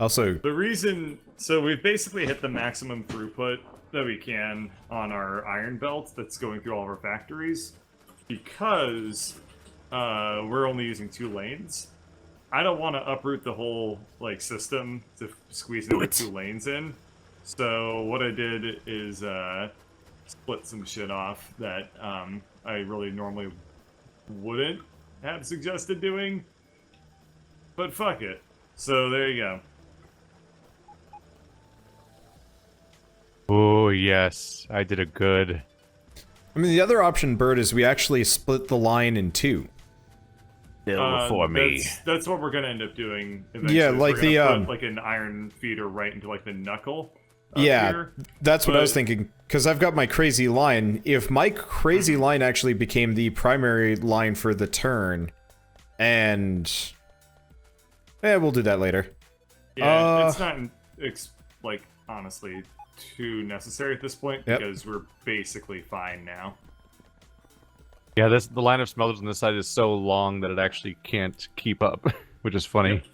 Also, The reason, so we've basically hit the maximum throughput that we can on our iron belt that's going through all of our factories because we're only using 2 lanes. I don't want to uproot the whole like system to squeeze another 2 lanes in. So what I did is split some shit off that I really normally wouldn't have suggested doing. But fuck it. So there you go. Oh, yes. I did a good. I mean, the other option, Bird, is we actually split the line in 2. For me. That's what we're gonna end up doing eventually. Yeah, like we're gonna the put, like an iron feeder right into like the knuckle. Yeah, here. that's what I was thinking. Because I've got my crazy line. If my crazy line actually became the primary line for the turn, and we'll do that later. Yeah, it's not like honestly too necessary at this point because we're basically fine now. Yeah, the line of smelters on this side is so long that it actually can't keep up, which is funny. Yep.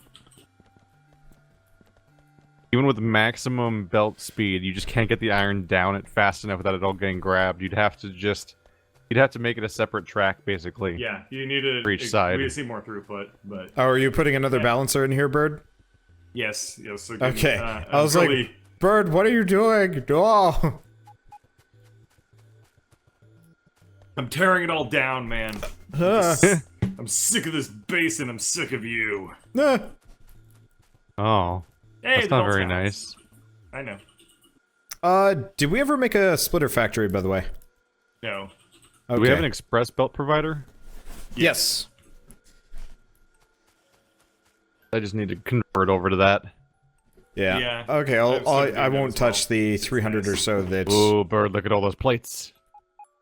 Even with maximum belt speed, you just can't get the iron down it fast enough without it all getting grabbed. You'd have to make it a separate track, basically. Yeah, you need to for each side. We see more throughput, but Oh, are you putting another balancer in here, Bird? yes. So Okay, I was like, Bird, what are you doing? Oh. I'm tearing it all down, man. I'm sick of this base and I'm sick of you. Oh. Hey, That's not very nice. I know. Did we ever make a splitter factory, by the way? No. Okay. Do we have an express belt provider? Yes. I just need to convert over to that. Yeah. Yeah. Okay, I won't touch the 300 or so that... Ooh, Bird, look at all those plates.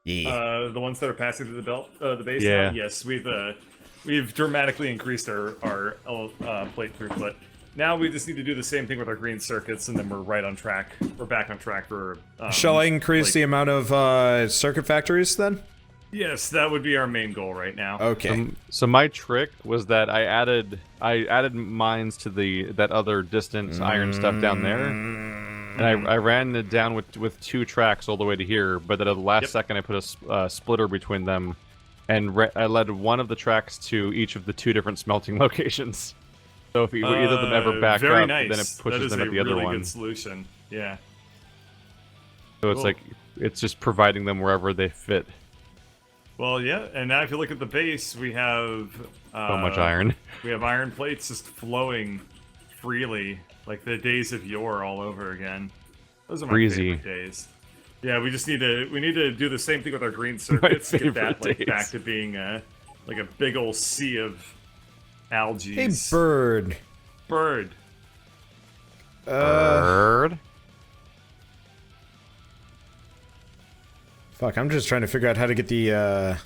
Yeah. The ones that are passing through the belt, the base. Yeah. Now, yes, we've dramatically increased our plate throughput. Now we just need to do the same thing with our green circuits, and then we're right on track. We're back on track for. Shall I increase the amount of circuit factories then? Yes, that would be our main goal right now. Okay. So my trick was that I added mines to that other distant iron stuff down there, and I ran it down with 2 tracks all the way to here. But then at the last second, I put a splitter between them, and I led one of the tracks to each of the 2 different smelting locations. So if either of them ever back up, nice. then it pushes them at the other really one. Good solution. Yeah. So it's like it's just providing them wherever they fit. Well, yeah, and now if you look at the base, we have So much iron. We have iron plates just flowing freely, like the days of yore all over again. Those are my favorite days. Yeah, we need to do the same thing with our green circuits. Get that back to being like a big old sea of algae. Hey, Bird. Bird. Bird. Fuck, I'm just trying to figure out how to get the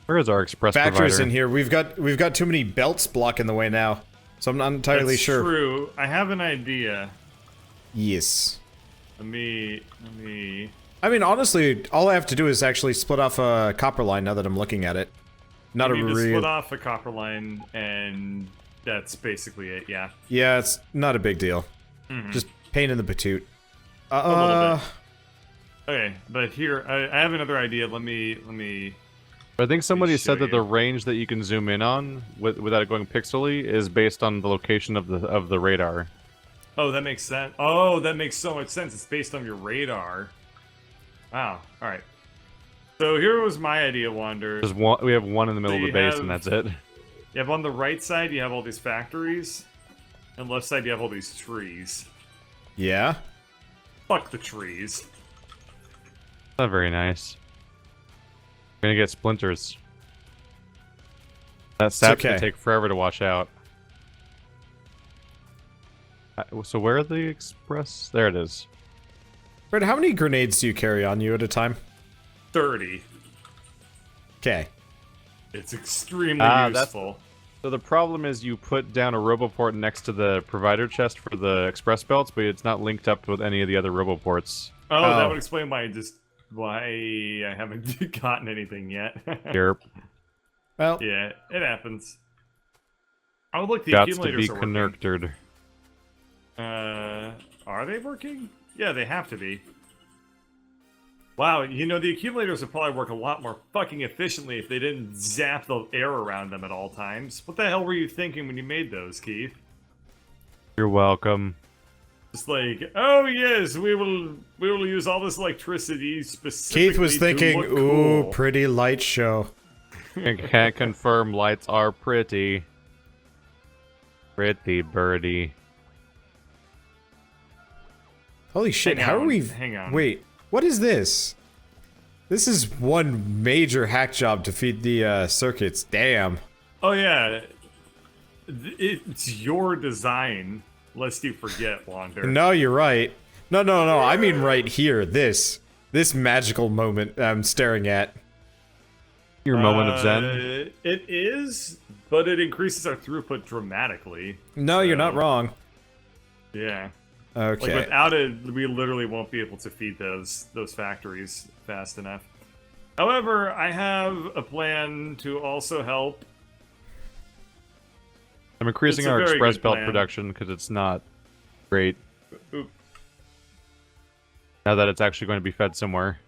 Where is our express factors provider? in here. We've got too many belts blocking the way now, so I'm not entirely sure. That's true. I have an idea. Yes. Let me. I mean, honestly, all I have to do is actually split off a copper line. Now that I'm looking at it, not a need to real. split off a copper line, and that's basically it. Yeah. Yeah, it's not a big deal. Just pain in the patoot. A little bit. Okay, but here I have another idea. Let me. I think somebody said that you. the range that you can zoom in on without it going pixely is based on the location of the radar. Oh, that makes sense. Oh, that makes so much sense. It's based on your radar. Wow. All right. So here was my idea, Wander. We have one in the middle of the base, and that's it. You have on the right side, you have all these factories, and left side, you have all these trees. Yeah. Fuck the trees. Not very nice. We're gonna get splinters. That sap's gonna take forever to wash out. So where are the express? There it is. Bird, how many grenades do you carry on you at a time? 30. Okay. It's extremely useful. So the problem is you put down a roboport next to the provider chest for the express belts, but it's not linked up with any of the other roboports. Oh, that would explain why I haven't gotten anything yet. Derp. Well, yeah, it happens. Oh, look, the Gots accumulators to be are working. connected. Are they working? Yeah, they have to be. Wow, you know, the accumulators would probably work a lot more fucking efficiently if they didn't zap the air around them at all times. What the hell were you thinking when you made those, Keith? You're welcome. Just like, oh yes, we will use all this electricity specifically Keith was thinking, to look ooh, cool. pretty light show. I can't confirm lights are pretty. Pretty birdie. Holy shit, how are we... Hang on. Wait, what is this? This is one major hack job to feed the circuits. Damn. Oh yeah, it's your design, lest you forget, Wander. No, you're right. No, I mean right here. This magical moment I'm staring at. Your moment of zen. It is, but it increases our throughput dramatically. No, you're not wrong. Yeah. Okay. Like without it, we literally won't be able to feed those factories fast enough. However, I have a plan to also help. I'm increasing It's a our very express good belt plan. production because it's not great. Oop. Now that it's actually going to be fed somewhere.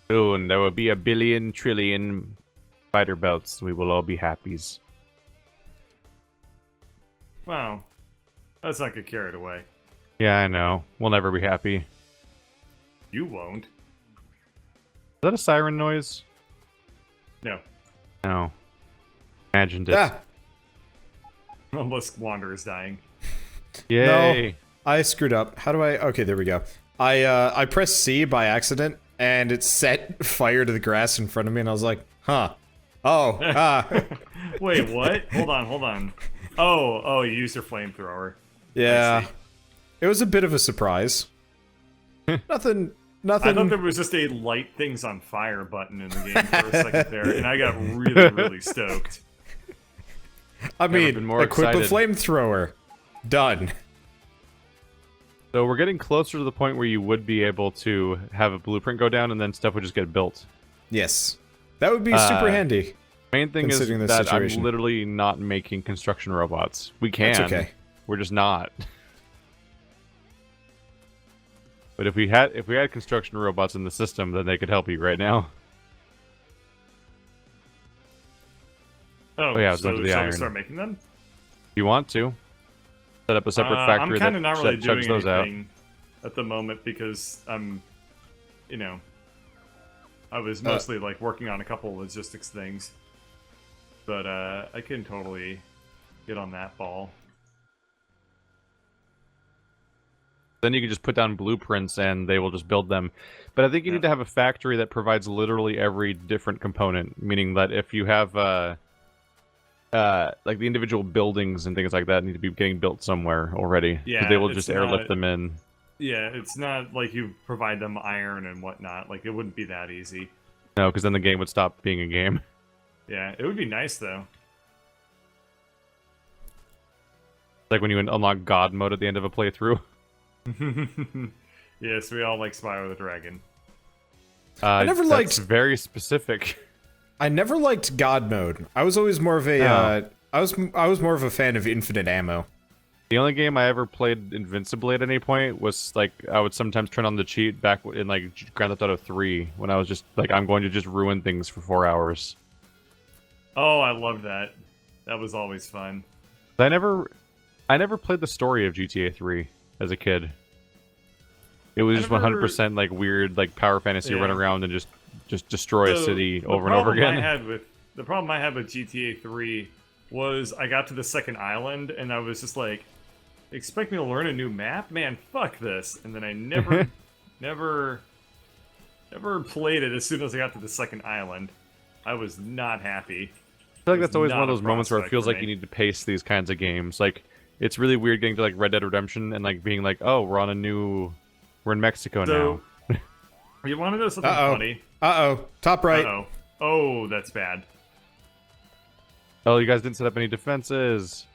Soon there will be 1 billion trillion fighter belts. We will all be happies. Wow. Let's not get carried away. Yeah, I know. We'll never be happy. Is You won't. that a siren noise? No. No. Imagined it. Ah, Almost Wander is dying. Yay! I screwed up. How do I... Okay, there we go. I pressed C by accident, and it set fire to the grass in front of me, and I was like, huh. Oh, Wait, what? Hold on. Oh, you used your flamethrower. Yeah. I see. It was a bit of a surprise. Nothing... I thought there was just a light things on fire button in the game for a second there, and I got really, really stoked. I Never mean, been more equip a excited. flamethrower. Done. So we're getting closer to the point where you would be able to have a blueprint go down and then stuff would just get built. Yes. That would be super handy. Main thing is Considering the that situation. I'm literally not making construction robots. We can. That's okay. We're just not. But if we had construction robots in the system, then they could help you right now. Oh, yeah, I was so going to the shall iron. we start making them? If you want to. Set up a separate factory I'm kind of that not really doing chugs those out. anything at the moment because I'm, you know, I was mostly like working on a couple of logistics things, but I can totally get on that ball. Then you can just put down blueprints and they will just build them. But I think you need to have a factory that provides literally every different component, meaning that if you have like the individual buildings and things like that need to be getting built somewhere already. 'Cause Yeah, they will it's just airlift not- them in. Yeah, it's not like you provide them iron and whatnot. Like it wouldn't be that easy. No, because then the game would stop being a game. Yeah, it would be nice though. Like when you unlock God mode at the end of a playthrough. Yes, we all like Spyro the Dragon. never that's liked- very specific. I never liked God mode. I was always more of a... Oh. I was more of a fan of infinite ammo. The only game I ever played invincibly at any point was like I would sometimes turn on the cheat back in like Grand Theft Auto 3 when I was just like I'm going to just ruin things for 4 hours. Oh, I love that. That was always fun. I never played the story of GTA 3 as a kid. It was just 100% like weird like power fantasy Yeah. run around and just destroy a So, city the over and over problem again. the problem I had with GTA 3 was I got to the second island and I was just like, expect me to learn a new map? Man, fuck this. And then I never played it as soon as I got to the second island. I was not happy. I feel like It that's was always one not of a those moments where it prospect feels for like me. you need to pace these kinds of games. Like it's really weird getting to like Red Dead Redemption and like being like, oh, we're in Mexico So, now. you want to know something Uh-oh. funny? Uh-oh. Top right. Uh-oh. Oh, that's bad. Oh, you guys didn't set up any defenses.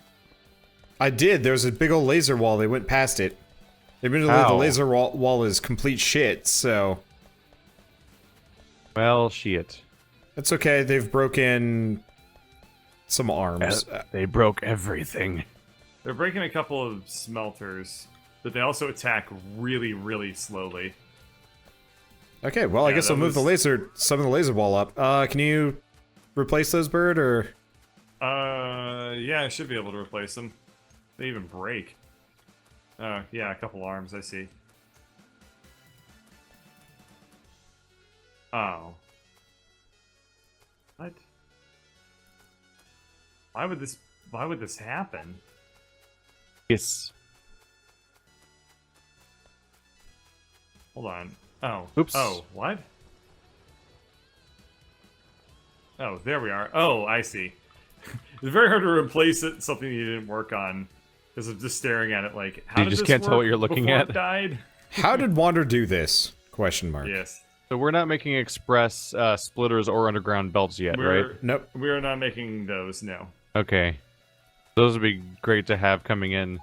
I did. There was a big old laser wall. They went past it. Admittedly, the How? laser wall is complete shit, so... Well, shit. It's okay. They've broken some arms. They broke everything. They're breaking a couple of smelters, but they also attack really, really slowly. Okay, well, I Yeah, guess I'll move some of the laser wall up. Can you replace those, Bird, or? Yeah, I should be able to replace them. They even break. Yeah, a couple arms, I see. Oh. What? Why would this happen? Yes. Hold on. Oh. Oops. Oh, what? Oh, there we are. Oh, I see. It's very hard to replace something you didn't work on because of just staring at it like, how You did just this can't tell work what you're looking before at. it died? How did Wander do this? Question mark. Yes. So we're not making express splitters or underground belts yet, right? Nope. We are not making those, no. Okay. Those would be great to have coming in.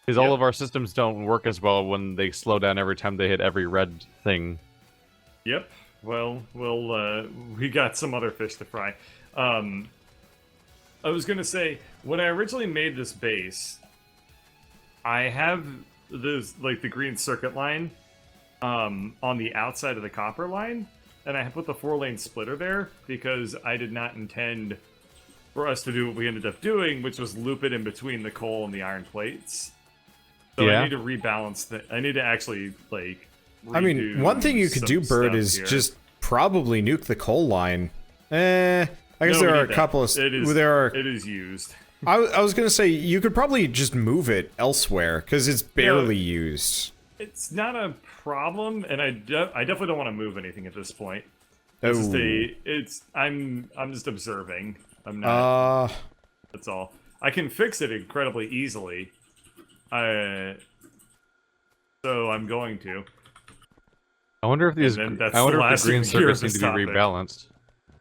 Because all Yep. of our systems don't work as well when they slow down every time they hit every red thing. Yep. Well, we got some other fish to fry. I was gonna say, when I originally made this base, I have this, like, the green circuit line on the outside of the copper line, and I put the 4-lane splitter there because I did not intend for us to do what we ended up doing, which was loop it in between the coal and the iron plates. So Yeah. I need to rebalance I need to actually, like, I mean, redo one thing you could some do, Bird, stuff is here. just probably nuke the coal line. I guess No, we there are need a that. couple of. It is used. I was gonna say you could probably just move it elsewhere because it's barely used. It's not a problem, and I definitely don't want to move anything at this point. It's just I'm just observing. I'm not. That's all. I can fix it incredibly easily. So I'm going to. I wonder if these. And then that's I wonder the if last the green thing we hear circuits of need to this be topic. rebalanced.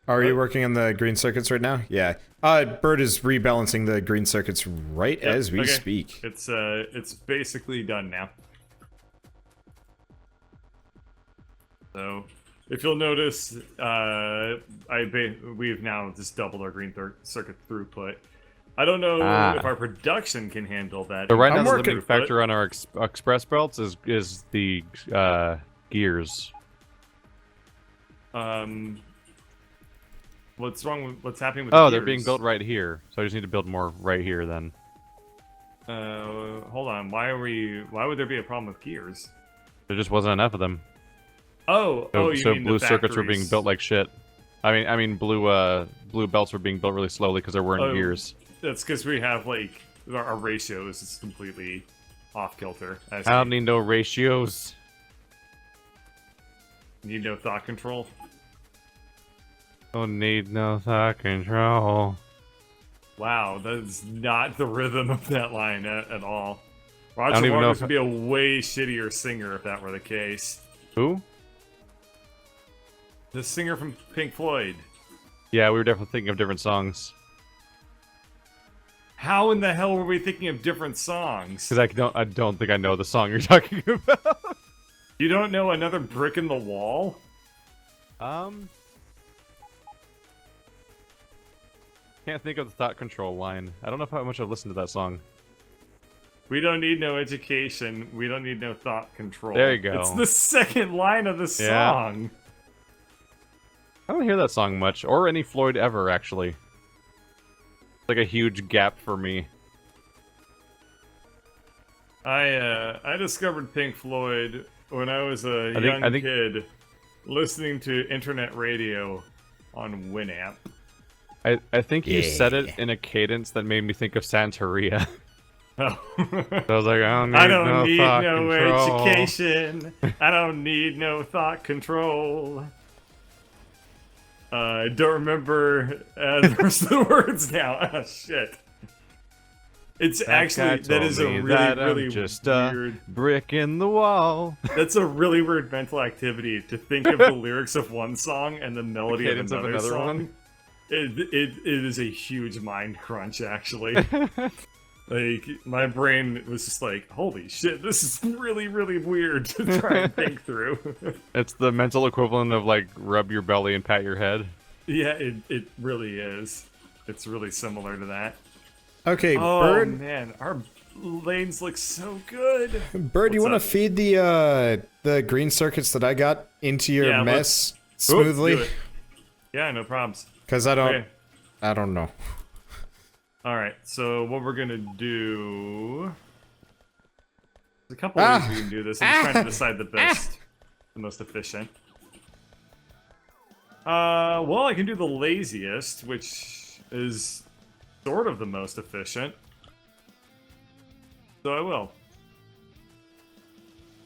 Are you working on the green circuits right now? Yeah. Bird is rebalancing the green circuits right as we speak. It's basically done now. So, if you'll notice, we've now just doubled our green circuit throughput. I don't know if our production can handle that. So right now I'm the working- limiting factor on our express belts is the gears. What's wrong with what's happening with? Oh, the they're being gears? built right here. So I just need to build more right here then. Hold on. Why would there be a problem with gears? There just wasn't enough of them. Oh, you So mean blue the circuits were being factories. built like shit. I mean blue belts were being built really slowly because there weren't Oh. gears. That's because we have like our ratios is completely off kilter. I I don't need no ratios. need no thought control. Don't need no thought control. Wow, that's not the rhythm of that line at all. don't Roger even know Waters if- would be a way shittier singer if that were the case. Who? The singer from Pink Floyd. Yeah, we were definitely thinking of different songs. How in the hell were we thinking of different songs? Because I don't think I know the song you're talking about. You don't know Another Brick in the Wall? Can't think of the thought control line. I don't know how much I've listened to that song. We don't need no education. We don't need no thought control. There you go. It's the second line of the Yeah. song. I don't hear that song much, or any Floyd ever, actually. It's like a huge gap for me. I discovered Pink Floyd when I was a young I think- kid listening to internet radio on Winamp. I think you said it Yeah. in a cadence that made me think of Santeria. Oh. So I was like, I don't need thought no control. education. I don't need no thought control. I don't remember the rest of the words now. Oh, shit. It's That actually, guy that is a told me really, that I'm really just weird. a brick in the wall. That's a really weird mental activity to think of the lyrics of one song and the melody of cadence of another another song. one? It is a huge mind crunch, actually. Like, my brain was just like, holy shit, this is really, really weird to try and think through. It's the mental equivalent of like rub your belly and pat your head. Yeah, it really is. It's really similar to that. Okay, Oh, Bird. man, our lanes look so good. Bird, you want to feed the green circuits that I got into your mess smoothly? Do it. Yeah, no problems. Because I don't know. All right, so what we're gonna do? There's a couple ways we can do this. I'm just trying to decide the best, the most efficient. Well, I can do the laziest, which is sort of the most efficient. So I will.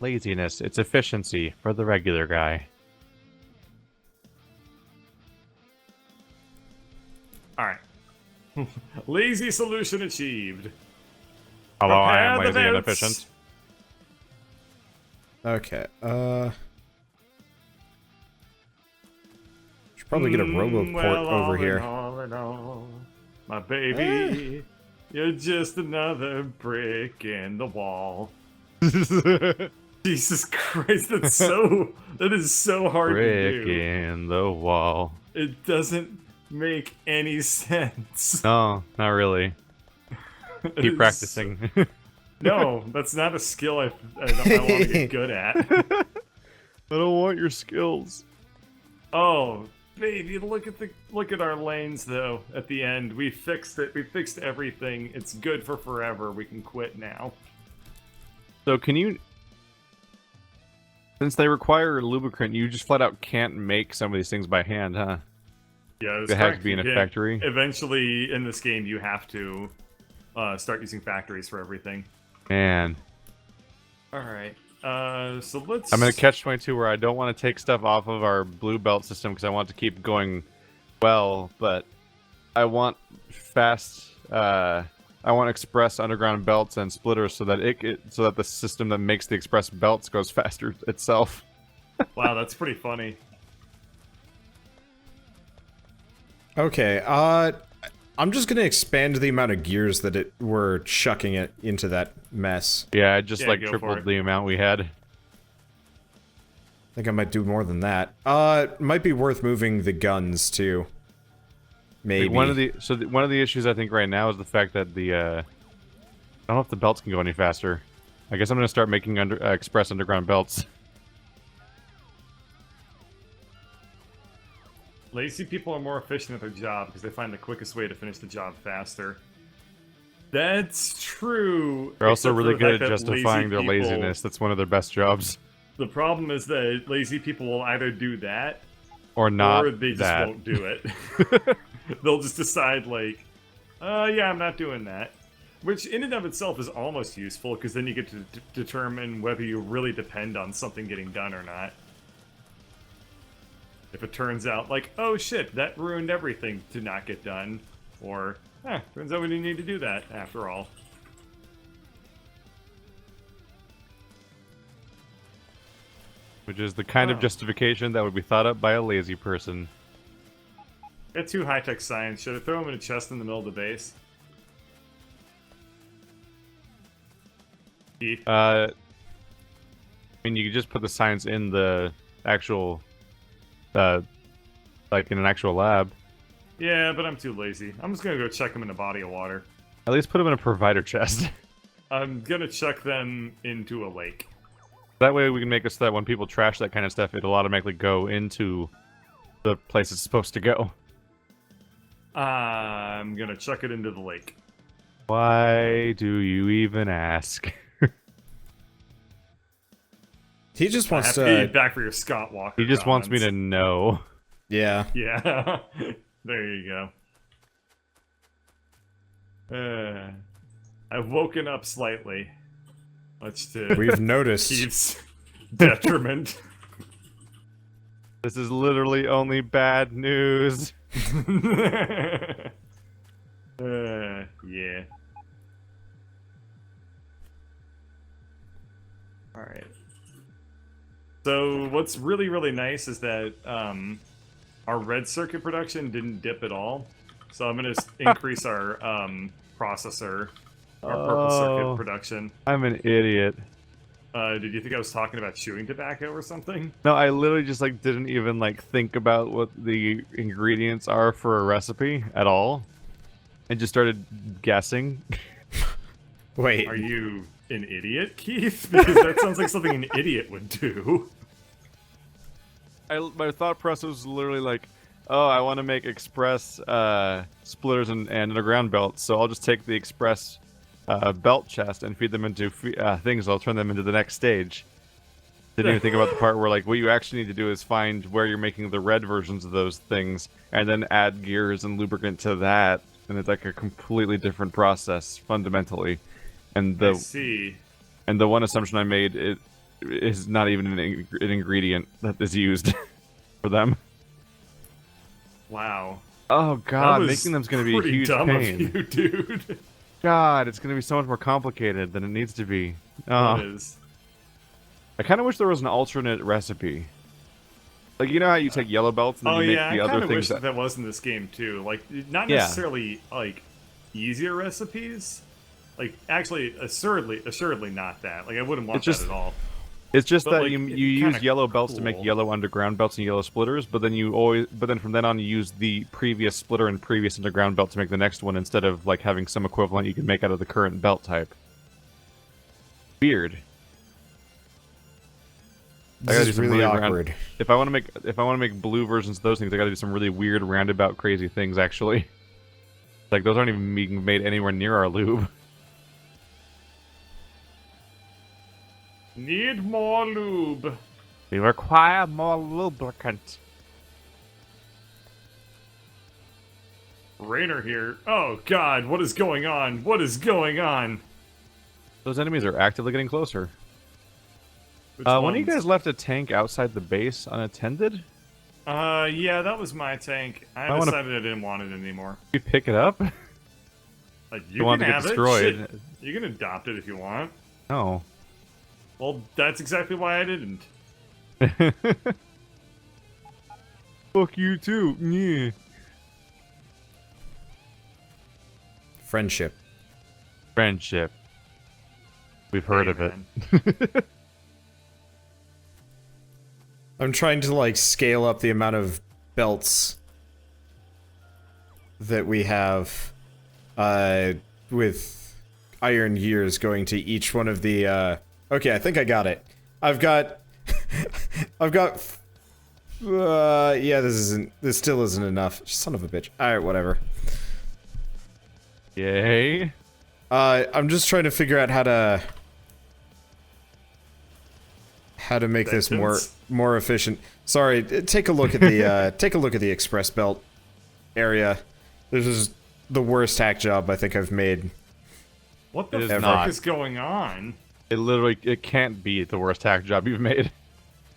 Laziness, it's efficiency for the regular guy. All right. Lazy solution achieved. Although I am Prepare the lazy and votes. efficient. Okay, should probably get a RoboPort over here. All in all, my baby, you're just another brick in the wall. Jesus Christ, that is so hard to Brick do. in the wall. It doesn't make any sense. No, not really. It Keep is- practicing. No, that's not a skill I want to get good at. I don't want your skills. Oh, baby, look at our lanes though. At the end, we fixed it. We fixed everything. It's good for forever. We can quit now. So can you... Since they require lubricant, you just flat out can't make some of these things by hand, huh? Yeah, that's It has correct. to be in a You can't- factory? Eventually, in this game, you have to start using factories for everything. Man. All right. So let's. I'm in a catch-22 where I don't want to take stuff off of our blue belt system because I want to keep going well, but I want fast... I want express underground belts and splitters so that so that the system that makes the express belts goes faster itself. Wow, that's pretty funny. Okay, I'm just gonna expand the amount of gears that we're chucking it into that mess. Yeah, I just Yeah, like go for tripled it. the amount we had. I think I might do more than that. Might be worth moving the guns too. Maybe. Like one of the issues I think right now is the fact that the I don't know if the belts can go any faster. I guess I'm gonna start making express underground belts. Lazy people are more efficient at their job because they find the quickest way to finish the job faster. That's true. They're also except for really the good fact at that lazy justifying their people- laziness. That's one of their best jobs. The problem is that lazy people will either do that Or not or they just that. won't do it. They'll just decide, like, yeah, I'm not doing that. Which, in and of itself, is almost useful, because then you get to determine whether you really depend on something getting done or not. If it turns out, like, oh shit, that ruined everything to not get done. Or, turns out we didn't need to do that, after all. Which is the kind of Oh. justification that would be thought up by a lazy person. Got 2 high-tech science. Should I throw them in a chest in the middle of the base? Keith? I mean, you could just put the science in the actual, like in an actual lab. Yeah, but I'm too lazy. I'm just gonna go check them in a body of water. At least put them in a provider chest. I'm gonna chuck them into a lake. That way we can make it so that when people trash that kind of stuff, it'll automatically go into the place it's supposed to go. I'm gonna chuck it into the lake. Why do you even ask? He just I wants have to get you to. back for your Scott Walker. He just wants me to comments. know. Yeah. Yeah, there you go. I've woken up slightly, much to We've noticed. Keith's detriment. This is literally only bad news. Yeah. Alright. So, what's really, really nice is that our red circuit production didn't dip at all. So I'm going to increase our processor our purple circuit Oh. production. I'm an idiot. Did you think I was talking about chewing tobacco or something? No, I literally just like didn't even like think about what the ingredients are for a recipe at all, and just started guessing. Wait. Are you an idiot, Keith? Because that sounds like something an idiot would do. My thought process was literally like, oh, I want to make express splitters and underground belts, so I'll just take the express belt chest and feed them into things. I'll turn them into the next stage. Didn't even think about the part where like what you actually need to do is find where you're making the red versions of those things, and then add gears and lubricant to that, and it's like a completely different process fundamentally. And I see. And the one assumption I made it is not even an ingredient that is used for them. Wow. Oh god, That was making them's gonna be a pretty huge dumb pain. of you, dude. God, it's gonna be so much more complicated than it needs to be. It Oh, is. I kind of wish there was an alternate recipe. Like, you know how you take yellow belts and then Oh you make yeah, the I other kind of things wish that was in this game too. Like, not Yeah. necessarily like easier recipes. Like, actually, assuredly not that. Like, I wouldn't want It's just- that at all. It's just But, that like, you it's use kinda yellow belts to make cool. yellow underground belts and yellow splitters, but then from then on you use the previous splitter and previous underground belt to make the next one instead of like having some equivalent you can make out of the current belt type. Weird. I gotta This do is some really round- awkward. If I want to make blue versions of those things, I gotta do some really weird roundabout crazy things actually. Like those aren't even being made anywhere near our lube. Need more lube. We require more lubricant. Rainer here. Oh god, what is going on? What is going on? Those enemies are actively getting closer. Which One of you ones? guys left a tank outside the base unattended? Yeah, that was my tank. I wanna- decided I didn't want it anymore. We pick it up? You want can to get have destroyed. it. Shit. You can adopt it if you want. No. Well, that's exactly why I didn't. Fuck you too. Yeah. Friendship. Friendship. We've heard of it. Amen. I'm trying to like scale up the amount of belts that we have with iron gears going to each one of the okay, I think I got it. I've got yeah, this still isn't enough. Son of a bitch. Alright, whatever. Yay. I'm just trying to figure out how to make this more efficient. Sorry, take a look at the take a look at the express belt area. This is the worst hack job I think I've made. What the It is fuck not. is going on? It can't be the worst hack job you've made.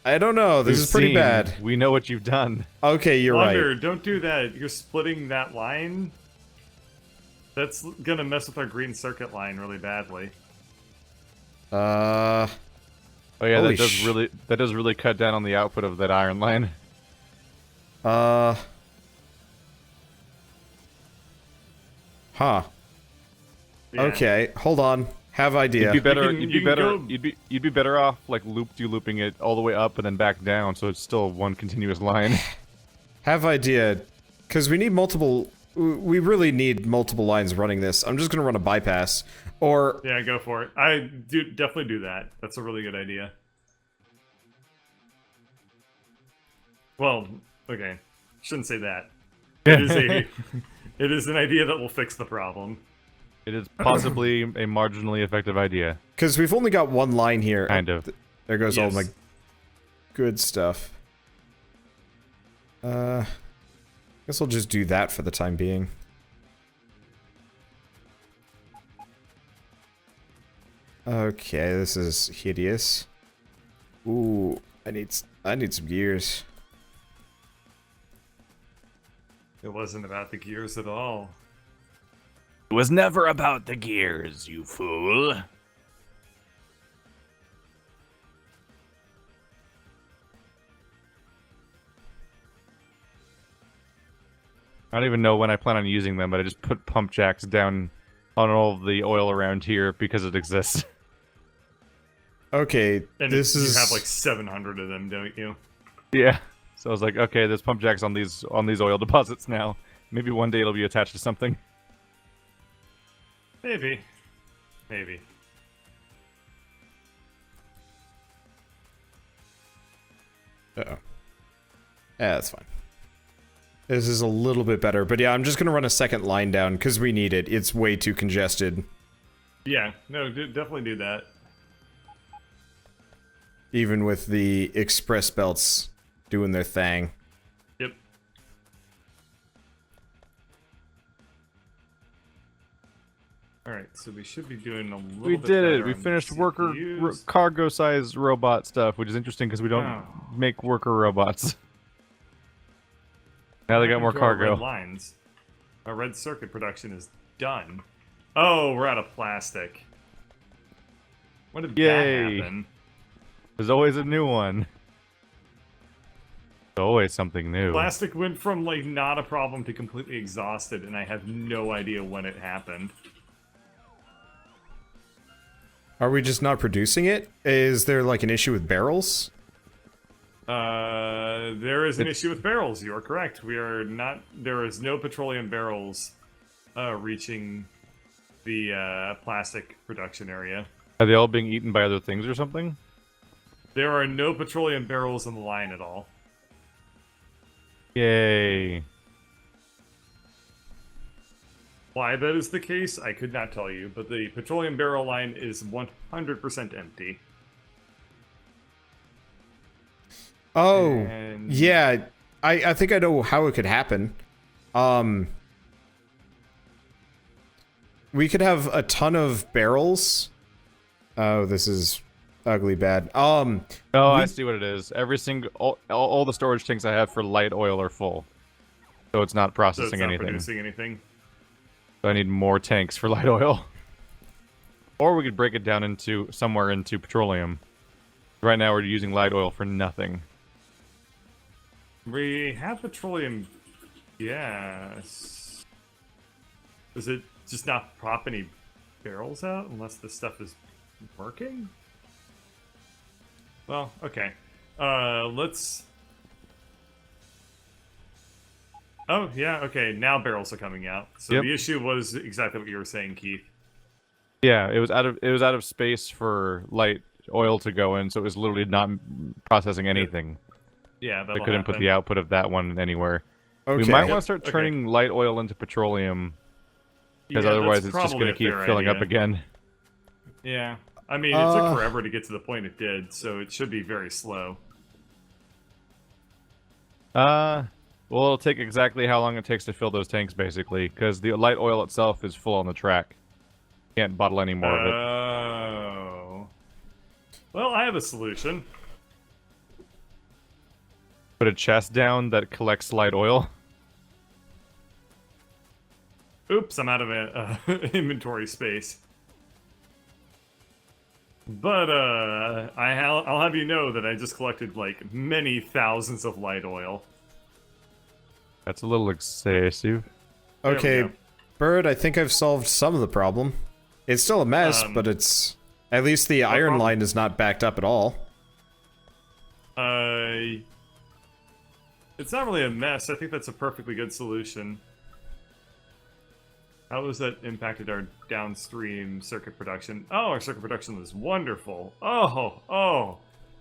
I don't know. This We've is pretty seen- bad. We know what you've done. Okay, you're Wonder, right. don't do that. You're splitting that line. That's gonna mess with our green circuit line really badly. Oh yeah, Holy that does really cut down on the output of that iron line. Huh. Yeah. Okay, hold on. Have idea. You'd be better. can- You'd you be can better. go- You'd be better off like looping it all the way up and then back down, so it's still one continuous line. Have idea. Because we need multiple... We really need multiple lines running this. I'm just gonna run a bypass. Or... Yeah, go for it. I do definitely do that. That's a really good idea. Well, okay. Shouldn't say that. It is a it is an idea that will fix the problem. It is possibly a marginally effective idea. Because we've only got one line here. Kind of. There goes all Yes. my good stuff. Guess I'll just do that for the time being. Okay, this is hideous. Ooh, I need some gears. It wasn't about the gears at all. It was never about the gears, you fool. I don't even know when I plan on using them, but I just put pump jacks down on all of the oil around here because it exists. Okay, And this you is... have like 700 of them, don't you? Yeah. So I was like, okay, there's pump jacks on these oil deposits now. Maybe one day it'll be attached to something. Maybe. Maybe. Uh-oh. Yeah, that's fine. This is a little bit better, but yeah, I'm just gonna run a second line down, because we need it. It's way too congested. Yeah, no, definitely do that. Even with the express belts doing their thing. Yep. Alright, so we should be doing a little We bit did it. better We on finished CPUs. cargo-size robot stuff, which is interesting because we don't Oh. make worker robots. Now they got more What happened to our cargo. red lines. Our red circuit production is done. Oh, we're out of plastic. When did Yay. that happen? There's always a new one. There's always something new. Plastic went from, like, not a problem to completely exhausted, and I have no idea when it happened. Are we just not producing it? Is there like an issue with barrels? There is an issue with barrels. You are correct. We are not. There is no petroleum barrels reaching the plastic production area. Are they all being eaten by other things or something? There are no petroleum barrels in the line at all. Yay. Why that is the case, I could not tell you, but the petroleum barrel line is 100% empty. Oh, And- yeah. I think I know how it could happen. We could have a ton of barrels. Oh, this is ugly bad. Oh, I see what it is. Every single all the storage tanks I have for light oil are full, so it's not So processing it's not anything. producing anything. So I need more tanks for light oil. Or we could break it down into somewhere into petroleum. Right now we're using light oil for nothing. We have petroleum. Yes. Does it just not pop any barrels out unless the stuff is working? Well, okay. Let's. Oh, yeah, okay. Now barrels are coming out. So Yep. the issue was exactly what you were saying, Keith. Yeah, it was out of space for light oil to go in, so it was literally not processing anything. Yeah, I that'll couldn't put happen. the output of that one anywhere. Okay. We might Yep, want to start okay. turning light oil into petroleum, because Yeah, otherwise that's it's just going probably to keep a fair filling up idea. again. Yeah. I mean, it took forever to get to the point it did, so it should be very slow. Well, it'll take exactly how long it takes to fill those tanks, basically, because the light oil itself is full on the track. Can't bottle any more of it. Oh. Well, I have a solution. Put a chest down that collects light oil. Oops, I'm out of inventory space. But, I'll have you know that I just collected, like, many thousands of light oil. That's a little excessive. There we Okay, go. Bird, I think I've solved some of the problem. It's still a mess, but it's... At least the iron problem? line is not backed up at all. It's not really a mess. I think that's a perfectly good solution. How has that impacted our downstream circuit production? Oh, our circuit production is wonderful. Oh,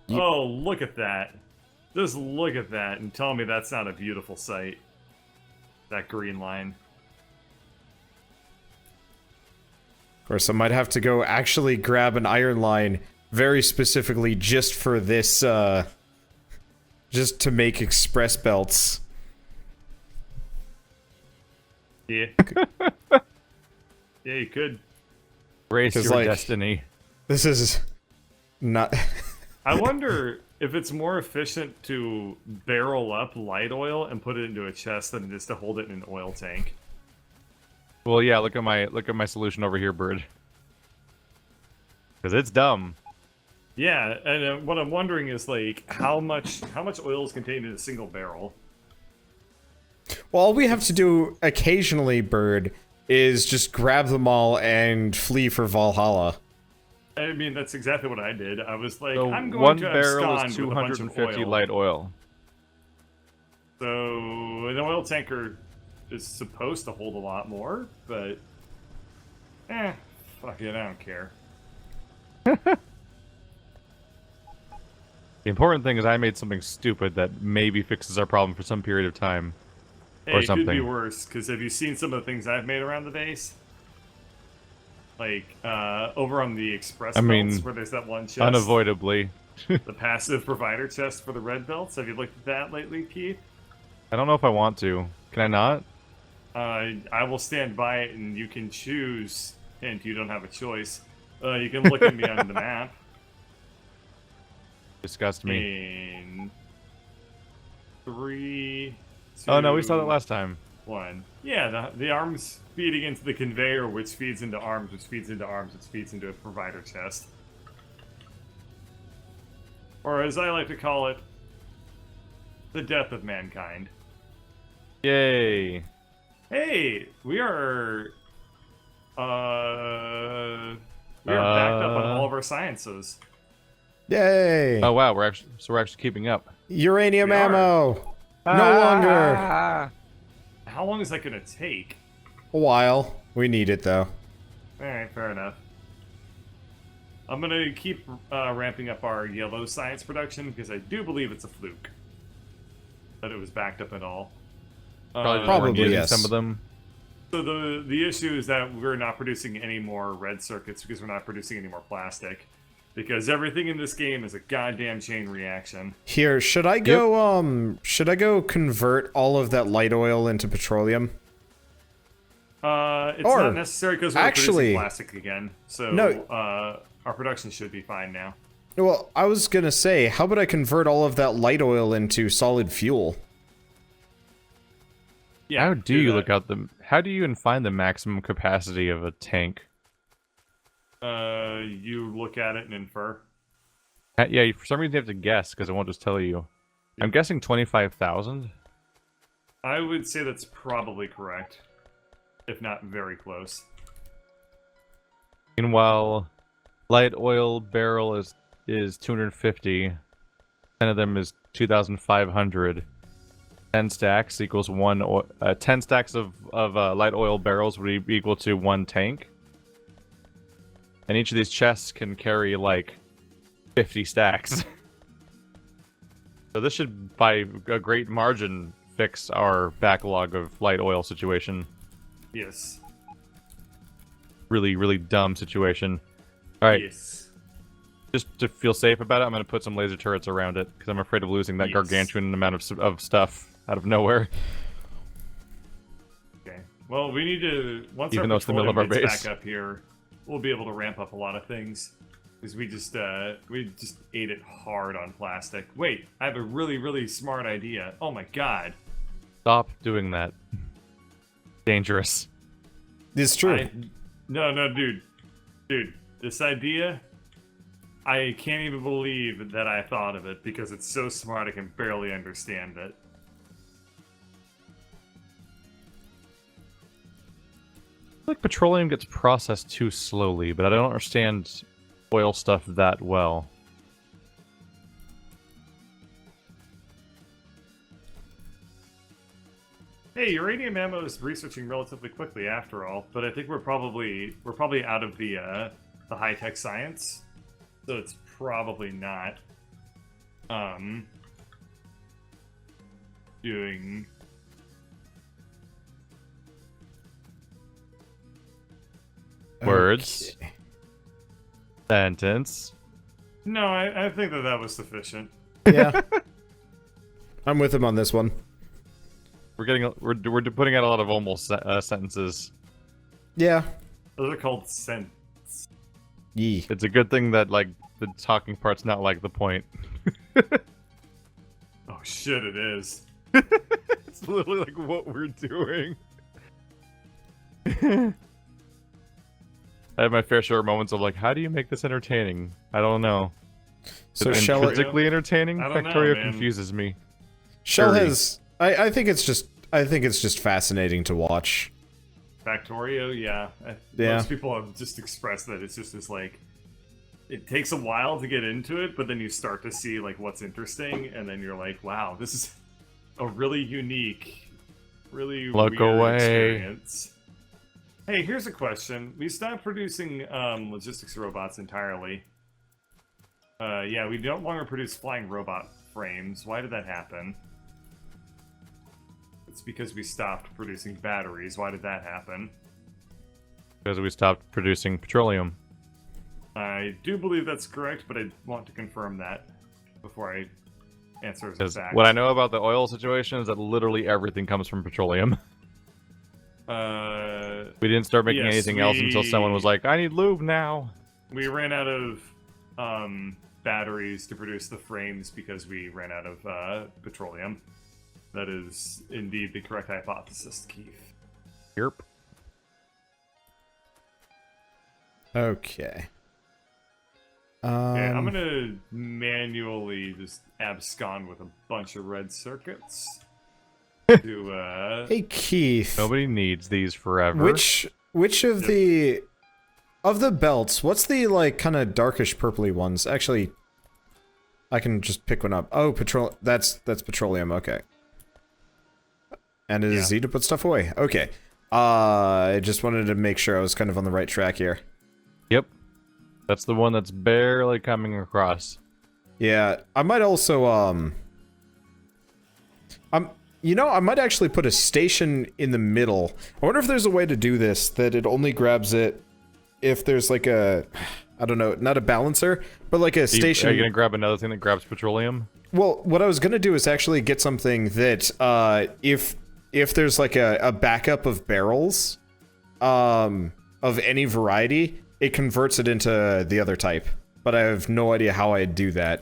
look at that. Just look at that and tell me that's not a beautiful sight. That green line. Of course, I might have to go actually grab an iron line very specifically just for this, just to make express belts. Yeah. Yeah, you could. Race Because, your like- destiny. This is not... I wonder if it's more efficient to barrel up light oil and put it into a chest than it is to hold it in an oil tank. Well, yeah. Look at my solution over here, Bird. Because it's dumb. Yeah, and what I'm wondering is like how much oil is contained in a single barrel. Well, all we have to do occasionally, Bird, is just grab them all and flee for Valhalla. I mean, that's exactly what I did. I was like, So I'm going one to barrel abscond is with a bunch of 250 oil. light oil. So an oil tanker is supposed to hold a lot more, but fuck it, I don't care. The important thing is I made something stupid that maybe fixes our problem for some period of time. Hey, Or it could be something. worse, because have you seen some of the things I've made around the base? Like, over on the express I belts, mean, where there's that one chest. Unavoidably. The passive provider chest for the red belts. Have you looked at that lately, Keith? I don't know if I want to. Can I not? I will stand by it, and you can choose, and you don't have a choice. You can look at me on the map. Disgust me. In 3, 2, Oh no, we saw that last time. 1. Yeah, the arms feeding into the conveyor, which feeds into arms, which feeds into arms, which feeds into a provider chest. Or as I like to call it, the death of mankind. Yay. Hey, we are backed up on all of our sciences. Yay! Oh wow, we're actually keeping up. Uranium We are. ammo! No longer! How long is that gonna take? A while. We need it, though. Alright, fair enough. I'm gonna keep ramping up our yellow science production because I do believe it's a fluke that it was backed up at all. Probably, Probably, using yes. some of them. So the issue is that we're not producing any more red circuits because we're not producing any more plastic. Because everything in this game is a goddamn chain reaction. Here, should I go convert all of that light oil into petroleum? It's Or, not necessary because we're actually- producing plastic again. So No. our production should be fine now. Well, I was gonna say, how about I convert all of that light oil into solid fuel? Yeah, How do you that. look out the? How do you even find the maximum capacity of a tank? You look at it and infer. Yeah, for some reason you have to guess because it won't just tell you. I'm guessing 25,000. I would say that's probably correct, if not very close. Meanwhile, light oil barrel is 250. 10 of them is 2,500. 10 stacks equals 10 stacks of light oil barrels would be equal to 1 tank. And each of these chests can carry like 50 stacks. So this should, by a great margin, fix our backlog of light oil situation. Yes. Really, really dumb situation. Alright, Yes. just to feel safe about it, I'm going to put some laser turrets around it, because I'm afraid of losing that Yes. gargantuan amount of stuff out of nowhere. Okay. Well, we need to once Even our though it's the middle of our petroleum base. gets back up here, we'll be able to ramp up a lot of things. Because we just ate it hard on plastic. Wait, I have a really, really smart idea. Oh my god. Stop doing that. Dangerous. It's true. No, dude. Dude, this idea, I can't even believe that I thought of it because it's so smart I can barely understand it. I feel like petroleum gets processed too slowly, but I don't understand oil stuff that well. Hey, uranium ammo is researching relatively quickly after all, but I think we're probably out of the high-tech science, so it's probably not doing. Words. Okay. Sentence. No, I think that was sufficient. Yeah. I'm with him on this one. We're putting out a lot of almost sentences. Yeah. Those are called scent. Yee. It's a good thing that like the talking part's not like the point. Oh shit, it is. It's literally like what we're doing. I have my fair share of moments of like, how do you make this entertaining? I don't know. So Is it Shell, intrinsically entertaining? I don't know, Factorio man. confuses me. Shell Dirty. has. I think it's just fascinating to watch. Factorio, yeah. Yeah. Most people have just expressed that it's just this, like, it takes a while to get into it, but then you start to see, like, what's interesting, and then you're like, wow, this is a really unique, really Look weird away. experience. Hey, here's a question. We stopped producing logistics robots entirely. Yeah, we no longer produce flying robot frames. Why did that happen? It's because we stopped producing batteries. Why did that happen? Because we stopped producing petroleum. I do believe that's correct, but I want to confirm that before I answer as a Because fact. what I know about the oil situation is that literally everything comes from petroleum. We didn't start making yes, anything else until someone was like, I need lube now. We ran out of batteries to produce the frames because we ran out of petroleum. That is indeed the correct hypothesis, Keith. Yep. Okay. Okay, I'm gonna manually just abscond with a bunch of red circuits. to, Hey, Keith. Nobody needs these forever. Which of the belts? What's the like kind of darkish purpley ones? Actually, I can just pick one up. Oh, that's petroleum. Okay. And it is easy to put stuff away. Okay. I just wanted to make sure I was kind of on the right track here. Yep. That's the one that's barely coming across. Yeah, I might also I might actually put a station in the middle. I wonder if there's a way to do this that it only grabs it if there's like a, I don't know, not a balancer, but like a station. Are you gonna grab another thing that grabs petroleum? Well, what I was gonna do is actually get something that if there's like a backup of barrels of any variety, it converts it into the other type. But I have no idea how I'd do that.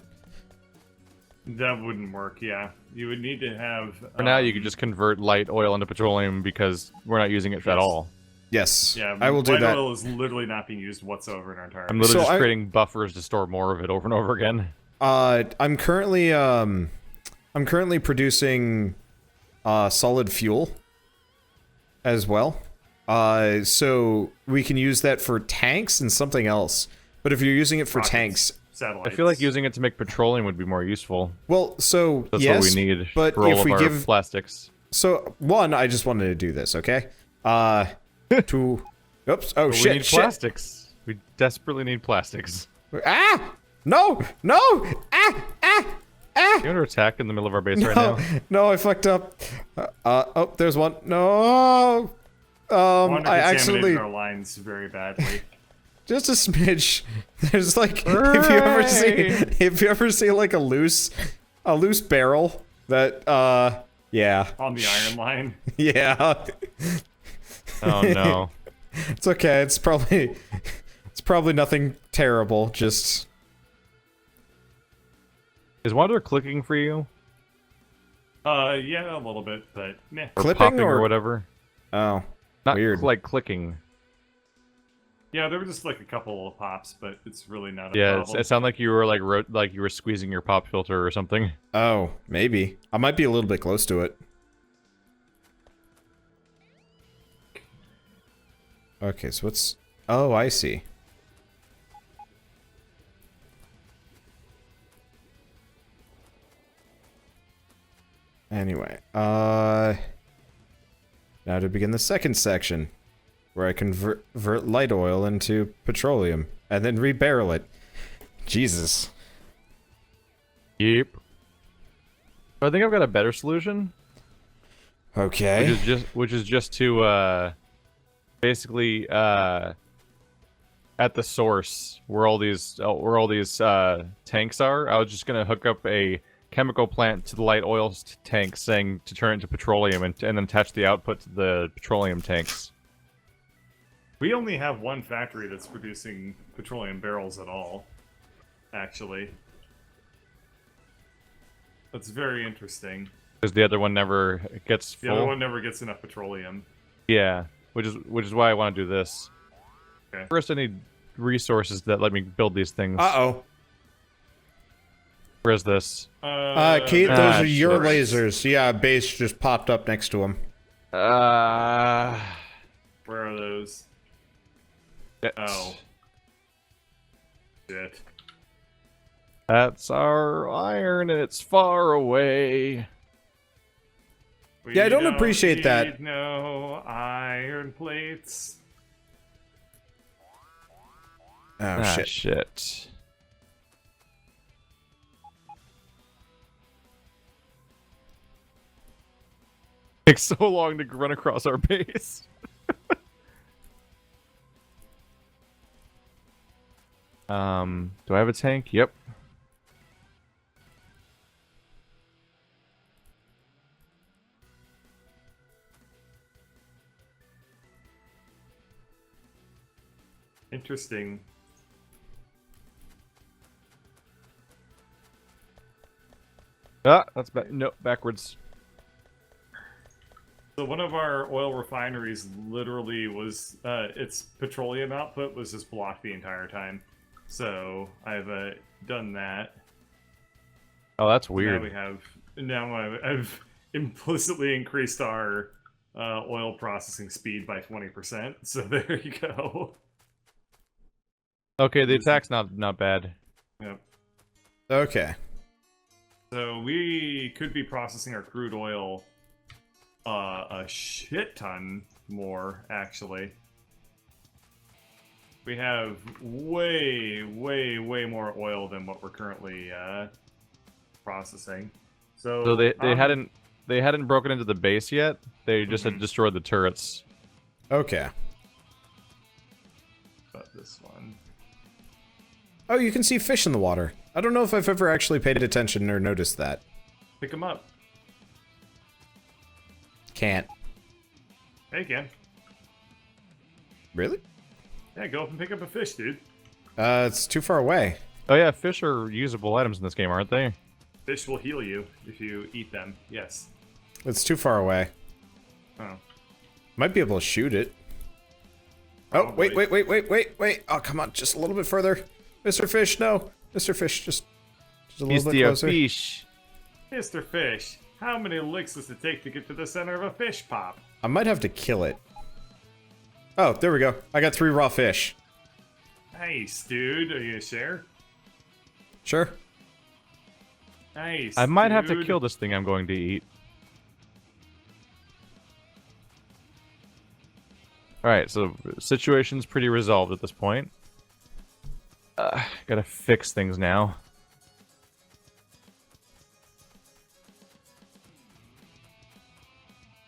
That wouldn't work, yeah. You would need to have... For now, you could just convert light oil into petroleum because we're not using it at all. Yes, Yeah, I will do that. light oil is literally not being used whatsoever in our entire... I'm literally So just creating buffers to store more of it over and over again. I'm currently producing solid fuel as well. So we can use that for tanks and something else. But if you're using it for Rockets, tanks, satellites. I feel like using it to make petroleum would be more useful. well, so That's yes, what we need but for all if of we our give plastics. so one, I just wanted to do this, okay? Two, oops, oh But shit, we need shit, plastics. We desperately need plastics. ah, no, You under attack in the middle of our base right now? no, I fucked up. Oh, there's one. No, Wander I contaminated accidentally. our lines very badly. Just a smidge. There's like if you ever see like a loose barrel that yeah. On the iron line. Yeah. Oh no. It's okay. It's probably nothing terrible. Just Is Wander clicking for you? Yeah, a little bit, but meh. Or clipping popping or whatever? oh, Not weird. like clicking. Yeah, there were just like a couple of pops, but it's really not a Yeah, problem. it sounded like you were like you were squeezing your pop filter or something. Oh, maybe. I might be a little bit close to it. Okay, so what's... Oh, I see. Anyway, now to begin the second section, where I convert light oil into petroleum, and then rebarrel it. Jesus. Yep. I think I've got a better solution. Okay. Which is just to basically at the source where all these tanks are, I was just gonna hook up a chemical plant to the light oil tank, saying to turn it into petroleum, and then attach the output to the petroleum tanks. We only have one factory that's producing petroleum barrels at all, actually. That's very interesting. Because the other one never gets full. The other one never gets enough petroleum. Yeah, which is why I want to do this. Okay. First, I need resources that let me build these things. Uh-oh. Where's this? Keith, those are your shit. lasers. Yeah, a base just popped up next to them. Where are those? Oh. Shit. That's our iron, and it's far away. Yeah, I don't We appreciate that. need no iron plates. Oh, shit. Shit. Takes so long to run across our base. Do I have a tank? Yep. Interesting. Ah, that's no, backwards. So one of our oil refineries literally was, its petroleum output was just blocked the entire time. So I've done that. Oh, that's weird. Now I've implicitly increased our oil processing speed by 20%. So there you go. Okay, the attack's not bad. Yep. Okay. So we could be processing our crude oil a shit ton more, actually. We have way more oil than what we're currently processing. So they hadn't broken into the base yet. They just had destroyed the turrets. Okay. But this one. Oh, you can see fish in the water. I don't know if I've ever actually paid attention or noticed that. Pick them up. Can't. Hey, again. Really? Yeah, go up and pick up a fish, dude. It's too far away. Oh yeah, fish are usable items in this game, aren't they? Fish will heal you if you eat them. Yes. It's too far away. Oh. Might be able to shoot it. Oh, wait. Probably. Wait. Oh, come on, just a little bit further. Mr. Fish, no. Mr. Fish, just a little bit closer. Fish. Mr. Fish, how many licks does it take to get to the center of a fish pop? I might have to kill it. Oh, there we go. I got 3 raw fish. Nice, dude. Are you gonna share? Sure. Nice. I might have to dude. kill this thing I'm going to eat. Alright, so situation's pretty resolved at this point. Gotta fix things now.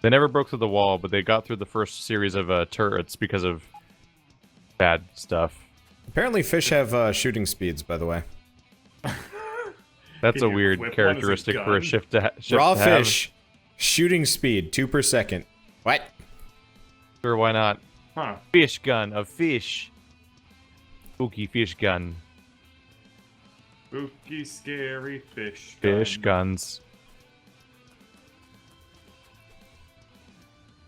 They never broke through the wall, but they got through the first series of turrets because of bad stuff. Apparently fish have shooting speeds, by the way. That's Can a you weird whip one as a characteristic for a gun? ship to have. Raw fish. Shooting speed, 2 per second. What? Sure, why not? Huh. Fish gun of fish. Spooky fish gun. Spooky, scary fish. Fish guns.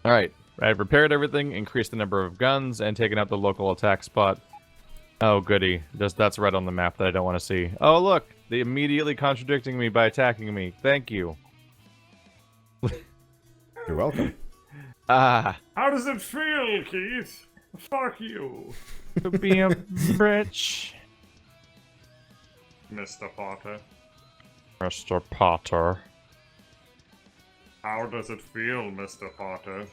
Alright, I've repaired everything, increased the number of guns, and taken out the local attack spot. Oh, goody. That's right on the map that I don't want to see. Oh, look! They immediately contradicting me by attacking me. Thank you. You're welcome. Ah. How does it feel, Keith? Fuck you, To be a bitch. Mr. Potter. Mr. Potter. How does it feel, Mr. Potter?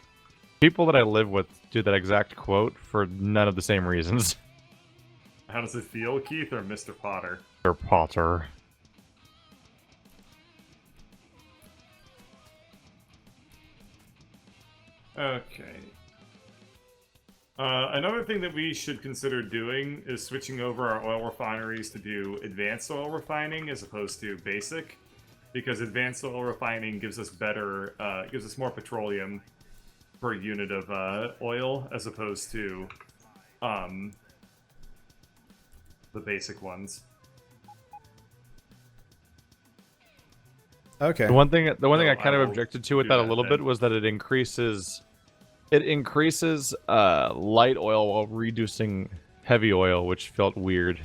People that I live with do that exact quote for none of the same reasons. How does it feel, Keith, or Mr. Potter? Mr. Potter. Okay. Another thing that we should consider doing is switching over our oil refineries to do advanced oil refining as opposed to basic, because advanced oil refining gives us gives us more petroleum per unit of oil as opposed to the basic ones. Okay. The one thing I kind I of will objected to with do that a that little then. bit was that it increases light oil while reducing heavy oil, which felt weird.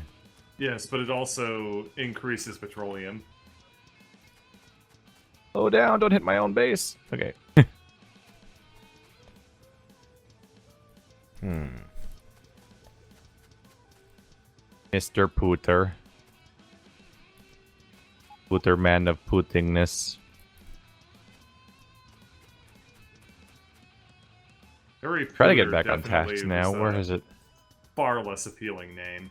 Yes, but it also increases petroleum. Slow down, don't hit my own base. Okay. Mr. Pooter. Pooter man of pootingness. Harry Try to get Potter back on task definitely now. was Where a is it? Far less appealing name.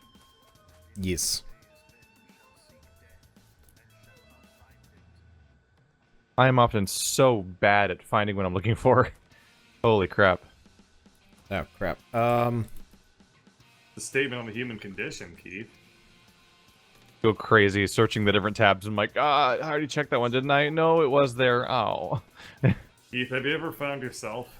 Yes. I am often so bad at finding what I'm looking for. Holy crap. Oh, crap. The statement on the human condition, Keith. Go crazy searching the different tabs. I'm like, I already checked that one, didn't I? No, it was there. Oh. Keith, have you ever found yourself?